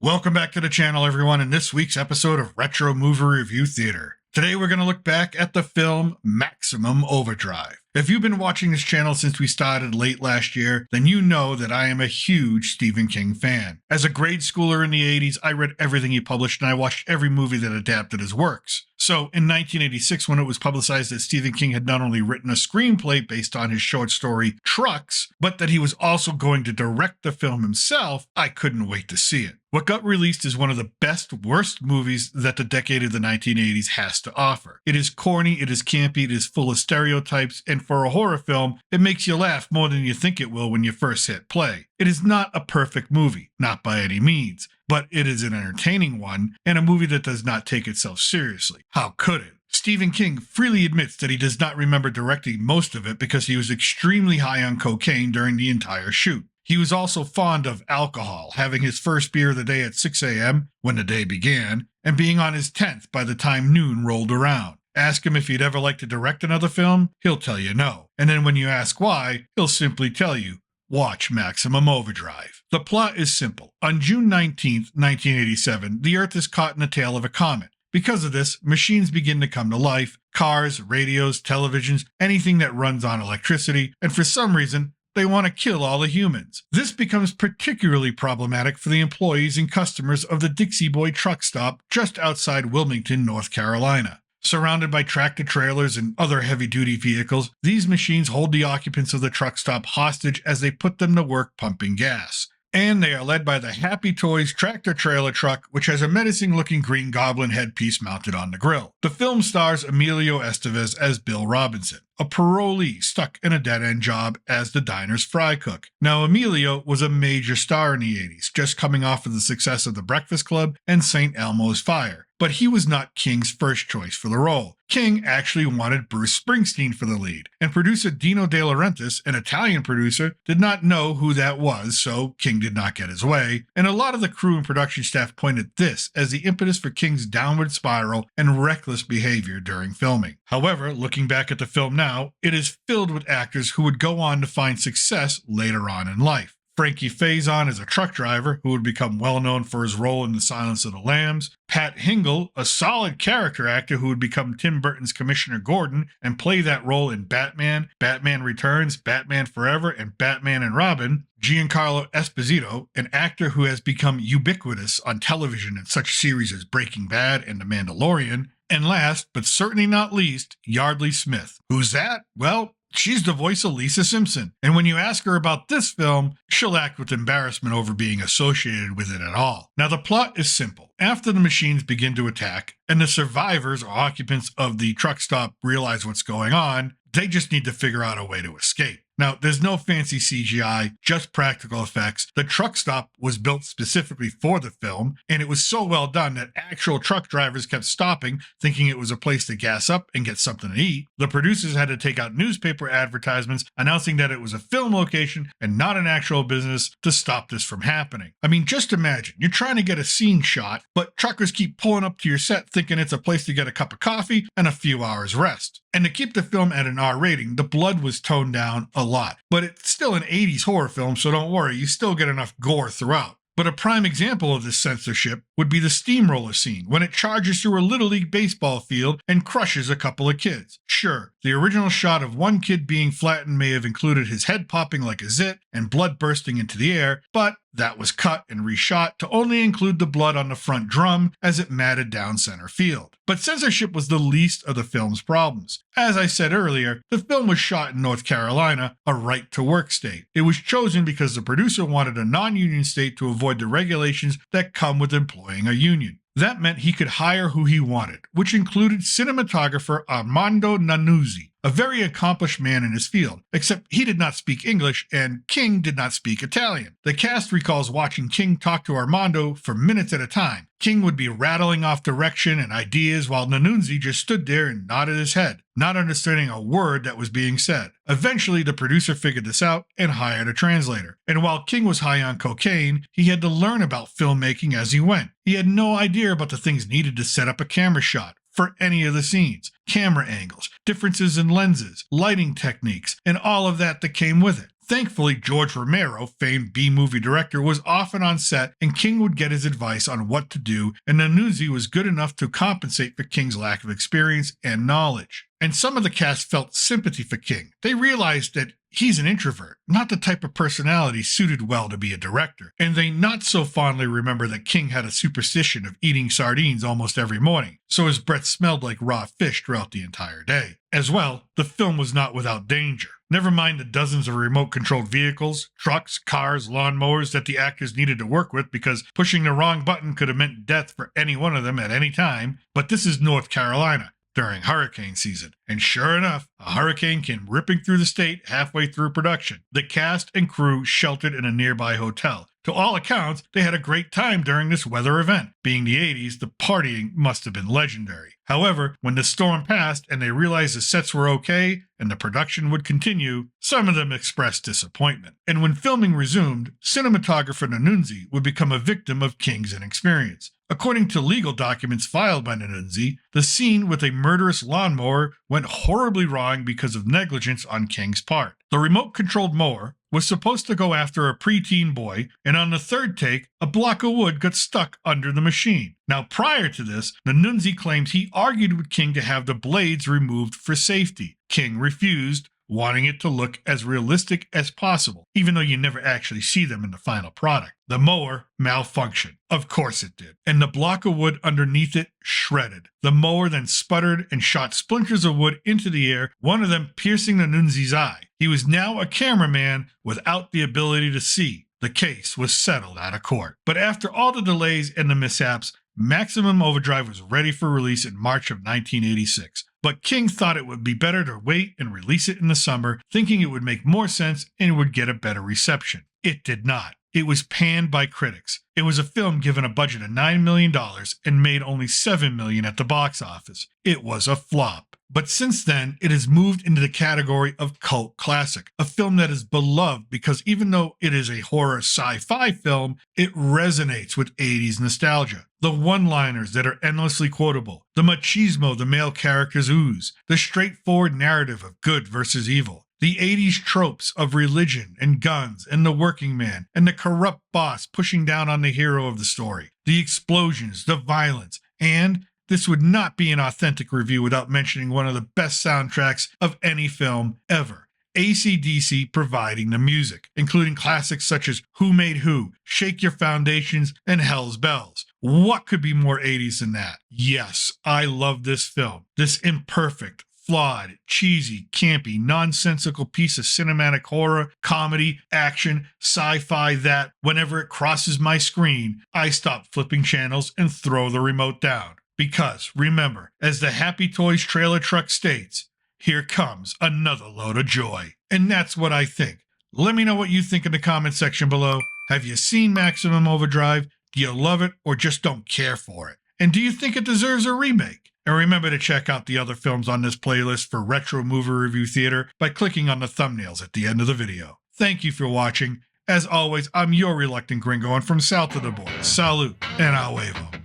Welcome back to the channel, everyone, in this week's episode of Retro Movie Review Theater. Today we're going to look back at the film Maximum Overdrive. If you've been watching this channel since we started late last year, then you know that I am a huge Stephen King fan. As a grade schooler in the 80s, I read everything he published and I watched every movie that adapted his works. So in 1986, when it was publicized that Stephen King had not only written a screenplay based on his short story Trucks, but that he was also going to direct the film himself, I couldn't wait to see it. What got released is one of the best, worst movies that the decade of the 1980s has to offer. It is corny, it is campy, it is full of stereotypes, and for a horror film, it makes you laugh more than you think it will when you first hit play. It is not a perfect movie, not by any means, but it is an entertaining one, and a movie that does not take itself seriously. How could it? Stephen King freely admits that he does not remember directing most of it because he was extremely high on cocaine during the entire shoot. He was also fond of alcohol, having his first beer of the day at 6 a.m. when the day began, and being on his 10th by the time noon rolled around. Ask him if he'd ever like to direct another film, he'll tell you no. And then when you ask why, he'll simply tell you, watch Maximum Overdrive. The plot is simple. On June 19th, 1987, the Earth is caught in the tail of a comet. Because of this, machines begin to come to life, cars, radios, televisions, anything that runs on electricity, and for some reason, they want to kill all the humans. This becomes particularly problematic for the employees and customers of the Dixie Boy truck stop just outside Wilmington, North Carolina. Surrounded by tractor-trailers and other heavy-duty vehicles, these machines hold the occupants of the truck stop hostage as they put them to work pumping gas. And they are led by the Happy Toys tractor-trailer truck, which has a menacing-looking Green Goblin headpiece mounted on the grill. The film stars Emilio Estevez as Bill Robinson, a parolee stuck in a dead-end job as the diner's fry cook. Now, Emilio was a major star in the 80s, just coming off of the success of The Breakfast Club and St. Elmo's Fire. But he was not King's first choice for the role. King actually wanted Bruce Springsteen for the lead, and producer Dino De Laurentiis, an Italian producer, did not know who that was, so King did not get his way, and a lot of the crew and production staff pointed this as the impetus for King's downward spiral and reckless behavior during filming. However, looking back at the film now, it is filled with actors who would go on to find success later on in life. Frankie Faison is a truck driver who would become well known for his role in The Silence of the Lambs. Pat Hingle, a solid character actor who would become Tim Burton's Commissioner Gordon and play that role in Batman, Batman Returns, Batman Forever, and Batman and Robin. Giancarlo Esposito, an actor who has become ubiquitous on television in such series as Breaking Bad and The Mandalorian. And last, but certainly not least, Yardley Smith. Who's that? Well, she's the voice of Lisa Simpson, and when you ask her about this film, she'll act with embarrassment over being associated with it at all. Now, the plot is simple. After the machines begin to attack, and the survivors or occupants of the truck stop realize what's going on, they just need to figure out a way to escape. Now, there's no fancy CGI, just practical effects. The truck stop was built specifically for the film, and it was so well done that actual truck drivers kept stopping, thinking it was a place to gas up and get something to eat. The producers had to take out newspaper advertisements announcing that it was a film location and not an actual business to stop this from happening. I mean, just imagine, you're trying to get a scene shot, but truckers keep pulling up to your set thinking it's a place to get a cup of coffee and a few hours rest. And to keep the film at an R rating, the blood was toned down a lot. But it's still an 80s horror film, so don't worry, you still get enough gore throughout. But a prime example of this censorship would be the steamroller scene, when it charges through a Little League baseball field and crushes a couple of kids. Sure, the original shot of one kid being flattened may have included his head popping like a zit and blood bursting into the air, but that was cut and reshot to only include the blood on the front drum as it matted down center field. But censorship was the least of the film's problems. As I said earlier, the film was shot in North Carolina, a right-to-work state. It was chosen because the producer wanted a non-union state to avoid the regulations that come with employing a union. That meant he could hire who he wanted, which included cinematographer Armando Nannuzzi, a very accomplished man in his field, except he did not speak English and King did not speak Italian. The cast recalls watching King talk to Armando for minutes at a time. King would be rattling off direction and ideas while Nannuzzi just stood there and nodded his head, not understanding a word that was being said. Eventually, the producer figured this out and hired a translator. And while King was high on cocaine, he had to learn about filmmaking as he went. He had no idea about the things needed to set up a camera shot for any of the scenes, camera angles, differences in lenses, lighting techniques, and all of that came with it. Thankfully, George Romero, famed B-movie director, was often on set and King would get his advice on what to do, and Nunzi was good enough to compensate for King's lack of experience and knowledge. And some of the cast felt sympathy for King. They realized that he's an introvert, not the type of personality suited well to be a director, and they not so fondly remember that King had a superstition of eating sardines almost every morning, so his breath smelled like raw fish throughout the entire day. As well, the film was not without danger. Never mind the dozens of remote-controlled vehicles, trucks, cars, lawnmowers that the actors needed to work with because pushing the wrong button could have meant death for any one of them at any time, but this is North Carolina during hurricane season, and sure enough, a hurricane came ripping through the state halfway through production. The cast and crew sheltered in a nearby hotel. To all accounts, they had a great time during this weather event. Being the 80s, the partying must have been legendary. However, when the storm passed and they realized the sets were okay and the production would continue, some of them expressed disappointment. And when filming resumed, cinematographer Nunzi would become a victim of King's inexperience. According to legal documents filed by Nunzi, the scene with a murderous lawnmower went horribly wrong because of negligence on King's part. The remote-controlled mower was supposed to go after a preteen boy, and on the third take, a block of wood got stuck under the machine. Now, prior to this, Nunzi claims he argued with King to have the blades removed for safety. King refused, wanting it to look as realistic as possible, even though you never actually see them in the final product. The mower malfunctioned. Of course it did. And the block of wood underneath it shredded. The mower then sputtered and shot splinters of wood into the air, one of them piercing Nunzi's eye. He was now a cameraman without the ability to see. The case was settled out of court. But after all the delays and the mishaps, Maximum Overdrive was ready for release in March of 1986. But King thought it would be better to wait and release it in the summer, thinking it would make more sense and it would get a better reception. It did not. It was panned by critics. It was a film given a budget of $9 million and made only $7 million at the box office. It was a flop. But since then, it has moved into the category of cult classic, a film that is beloved because even though it is a horror sci-fi film, it resonates with 80s nostalgia. The one-liners that are endlessly quotable, the machismo the male characters ooze, the straightforward narrative of good versus evil, the 80s tropes of religion and guns and the working man and the corrupt boss pushing down on the hero of the story, the explosions, the violence, and this would not be an authentic review without mentioning one of the best soundtracks of any film ever. AC/DC providing the music, including classics such as Who Made Who, Shake Your Foundations, and Hell's Bells. What could be more 80s than that? Yes, I love this film. This imperfect, flawed, cheesy, campy, nonsensical piece of cinematic horror, comedy, action, sci-fi that, whenever it crosses my screen, I stop flipping channels and throw the remote down. Because, remember, as the Happy Toys trailer truck states, here comes another load of joy. And that's what I think. Let me know what you think in the comment section below. Have you seen Maximum Overdrive? Do you love it or just don't care for it? And do you think it deserves a remake? And remember to check out the other films on this playlist for Retro Movie Review Theater by clicking on the thumbnails at the end of the video. Thank you for watching. As always, I'm your reluctant gringo and from south of the border. Salute and a huevo.